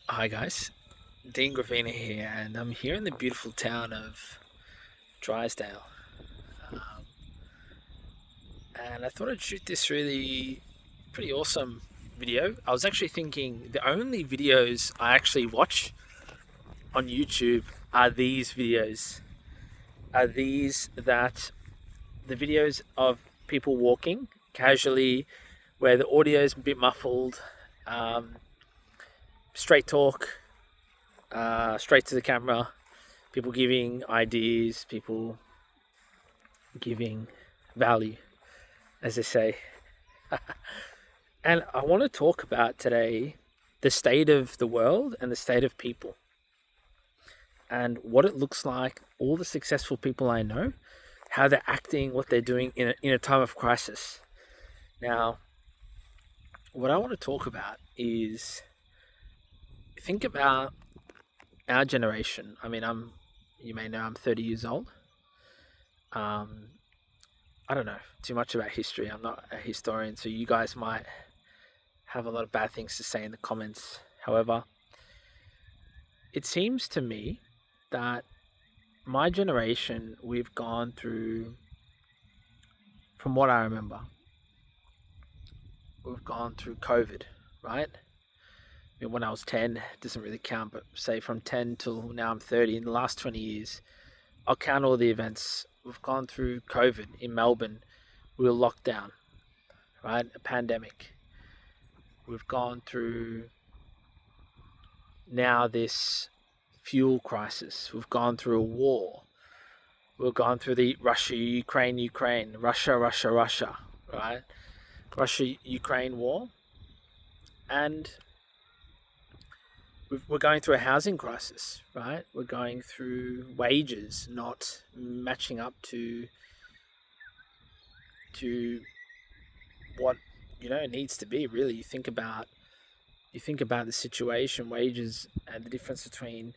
Hi guys, Dean Gravina here, and I'm here in the beautiful town of Drysdale. Um, and I thought I'd shoot this really pretty awesome video. I was actually thinking the only videos I actually watch on YouTube are these videos. Are these that the videos of people walking casually, where the audio is a bit muffled, um, straight talk, straight to the camera, people giving ideas, people giving value, as they say. And I want to talk about today the state of the world and the state of people and what it looks like, all the successful people I know, how they're acting, what they're doing in a time of crisis. Now, what I want to talk about is think about our generation. I mean, you may know I'm 30 years old. Um, I don't know too much about history. I'm not a historian, so you guys might have a lot of bad things to say in the comments. However, it seems to me that my generation, we've gone through, from what I remember, we've gone through COVID, right? I mean, when I was 10, it doesn't really count, but say from 10 till now I'm 30, in the last 20 years, I'll count all the events. We've gone through COVID in Melbourne. We were locked down, right? A pandemic. We've gone through now this fuel crisis. We've gone through a war. We've gone through the Russia, Russia, right? Russia-Ukraine war. And we're going through a housing crisis, right? We're going through wages not matching up to what it needs to be. Really, you think about the situation, wages, and the difference between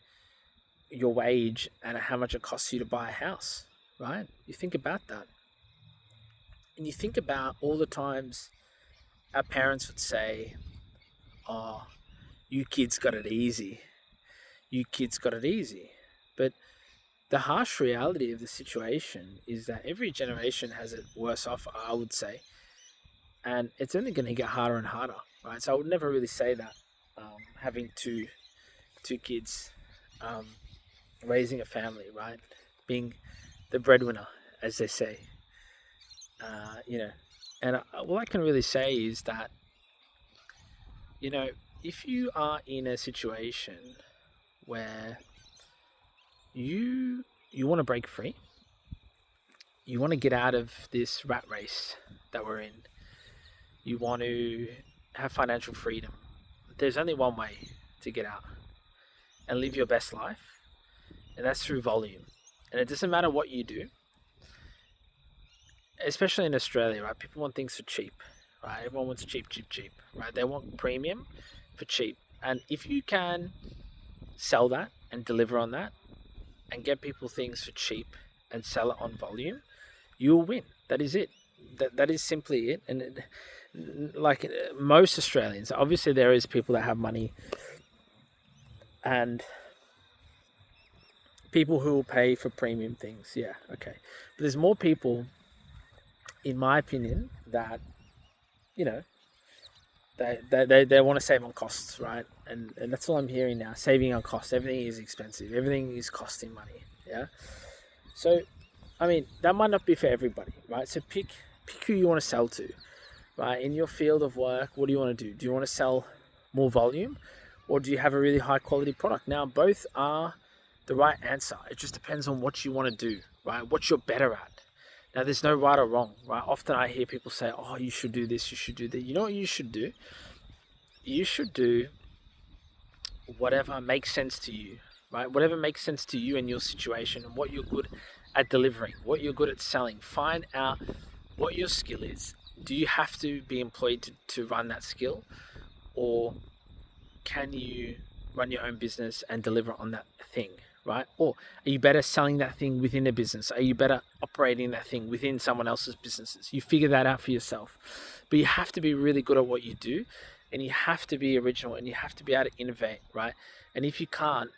your wage and how much it costs you to buy a house, right? You think about that. And you think about all the times our parents would say, "Oh, you kids got it easy. You kids got it easy." But the harsh reality of the situation is that every generation has it worse off, I would say. And it's only going to get harder and harder, right? So I would never really say that having two kids, um, raising a family, right? Being the breadwinner, as they say, uh, you know. And all I can really say is that, you know, if you are in a situation where you want to break free, you want to get out of this rat race that we're in, you want to have financial freedom, there's only one way to get out and live your best life, and that's through volume. And it doesn't matter what you do, especially in Australia, right? People want things for cheap, right? Everyone wants cheap, cheap, cheap, right? They want premium for cheap. And if you can sell that and deliver on that and get people things for cheap and sell it on volume, you'll win. That is it. That is simply it. And like most Australians, obviously there is people that have money and people who will pay for premium things. Yeah, okay. But there's more people, in my opinion, that you know they want to save on costs, right? And that's all I'm hearing now. Saving on costs. Everything is expensive. Everything is costing money. Yeah. So, I mean, that might not be for everybody, right? So pick who you want to sell to, right? In your field of work, what do you want to do? Do you want to sell more volume, or do you have a really high quality product? Now, both are the right answer. It just depends on what you want to do, right? What you're better at. Now, there's no right or wrong, right? Often I hear people say, "Oh, you should do this, you should do that." You know what you should do? You should do whatever makes sense to you, right? Whatever makes sense to you and your situation and what you're good at delivering, what you're good at selling. Find out what your skill is. Do you have to be employed to run that skill, or can you run your own business and deliver on that thing, right? Or are you better selling that thing within a business? Are you better operating that thing within someone else's businesses? You figure that out for yourself. But you have to be really good at what you do and you have to be original, and you have to be able to innovate, right? And if you can't,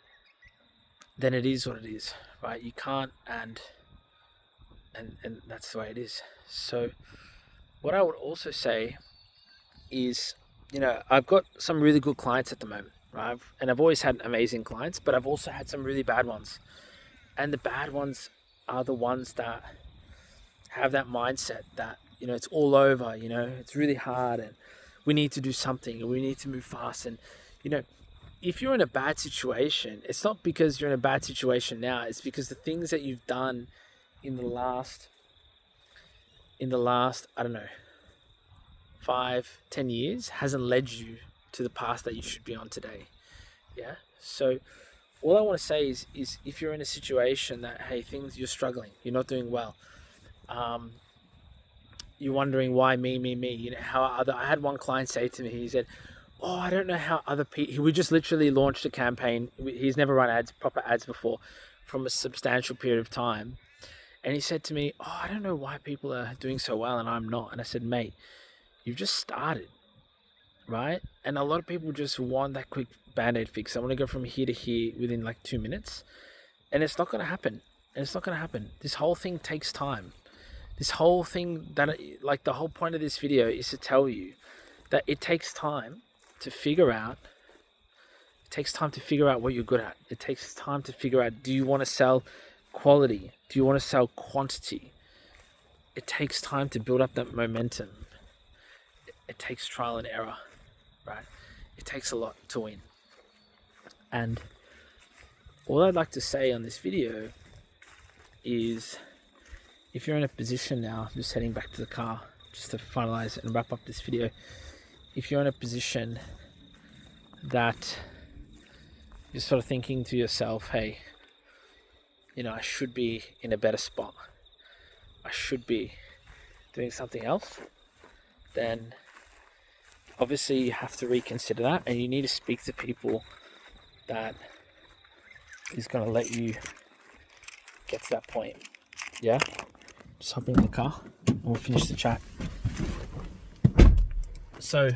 then it is what it is, right? You can't, and that's the way it is. So what I would also say is, I've got some really good clients at the moment, right? And I've always had amazing clients, but I've also had some really bad ones. And the bad ones are the ones that have that mindset that, it's all over, it's really hard, and we need to do something, and we need to move fast. And, if you're in a bad situation, it's not because you're in a bad situation now, it's because the things that you've done in the last, I don't know, 5-10 years hasn't led you to the path that you should be on today. Yeah. So all I want to say is if you're in a situation that, hey, you're struggling, you're not doing well, you're wondering why me, I had one client say to me, he said, oh, I don't know how other people, we just literally launched a campaign. He's never run proper ads before, from a substantial period of time. And he said to me, oh, I don't know why people are doing so well and I'm not. And I said, mate, you've just started, right? And a lot of people just want that quick band-aid fix. I want to go from here to here within like 2 minutes. And it's not going to happen. This whole thing takes time. This whole thing, the whole point of this video is to tell you that it takes time to figure out. It takes time to figure out what you're good at. It takes time to figure out, do you want to sell quality? Do you want to sell quantity? It takes time to build up that momentum. It takes trial and error, right? It takes a lot to win. And all I'd like to say on this video is, if you're in a position now, just heading back to the car, just to finalize and wrap up this video, if you're in a position that you're sort of thinking to yourself, hey, I should be in a better spot, I should be doing something else, then obviously you have to reconsider that, and you need to speak to people that is going to let you get to that point. Yeah? Just hop in the car and we'll finish the chat. So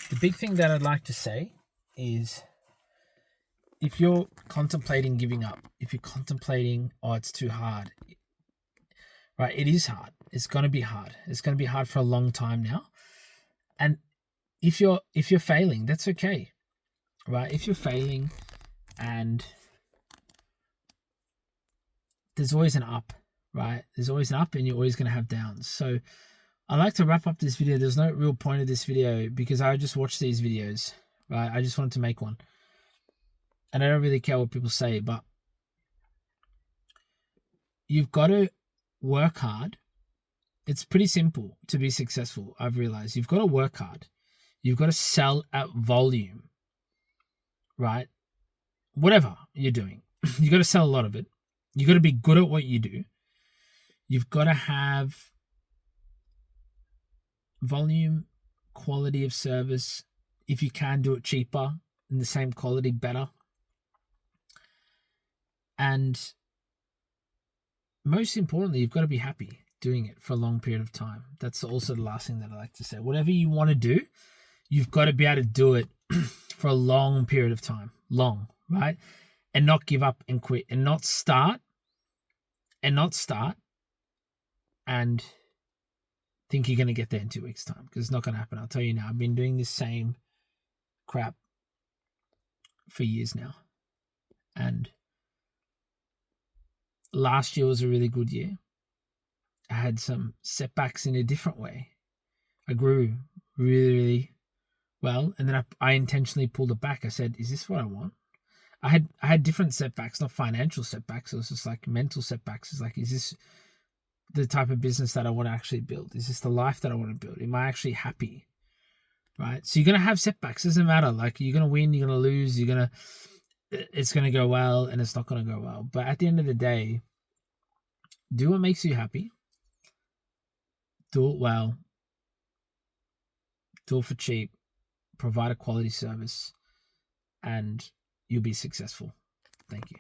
the big thing that I'd like to say is, if you're contemplating giving up, if you're contemplating, oh, it's too hard, right? It is hard. It's going to be hard. It's going to be hard for a long time now. And if you're failing, that's okay, right? If you're failing, and there's always an up, right? There's always an up, and you're always going to have downs. So I like to wrap up this video. There's no real point of this video because I just watch these videos, right? I just wanted to make one. And I don't really care what people say, but you've got to work hard. It's pretty simple to be successful, I've realized. You've got to work hard. You've got to sell at volume, right? Whatever you're doing, you've got to sell a lot of it. You've got to be good at what you do. You've got to have volume, quality of service. If you can do it cheaper, in the same quality, better. And most importantly, you've got to be happy doing it for a long period of time. That's also the last thing that I like to say. Whatever you want to do, you've got to be able to do it for a long period of time. Long, right? And not give up and quit, and not start and think you're going to get there in 2 weeks' time, because it's not going to happen. I'll tell you now, I've been doing this same crap for years now. And last year was a really good year. I had some setbacks in a different way. I grew really, really well, and then I intentionally pulled it back. I said, is this what I want? I had different setbacks, not financial setbacks. It was just like mental setbacks. It's like, is this the type of business that I want to actually build? Is this the life that I want to build? Am I actually happy? Right? So you're going to have setbacks. It doesn't matter. Like, you're going to win, you're going to lose, it's going to go well, and it's not going to go well. But at the end of the day, do what makes you happy. Do it well. Do it for cheap. Provide a quality service, and you'll be successful. Thank you.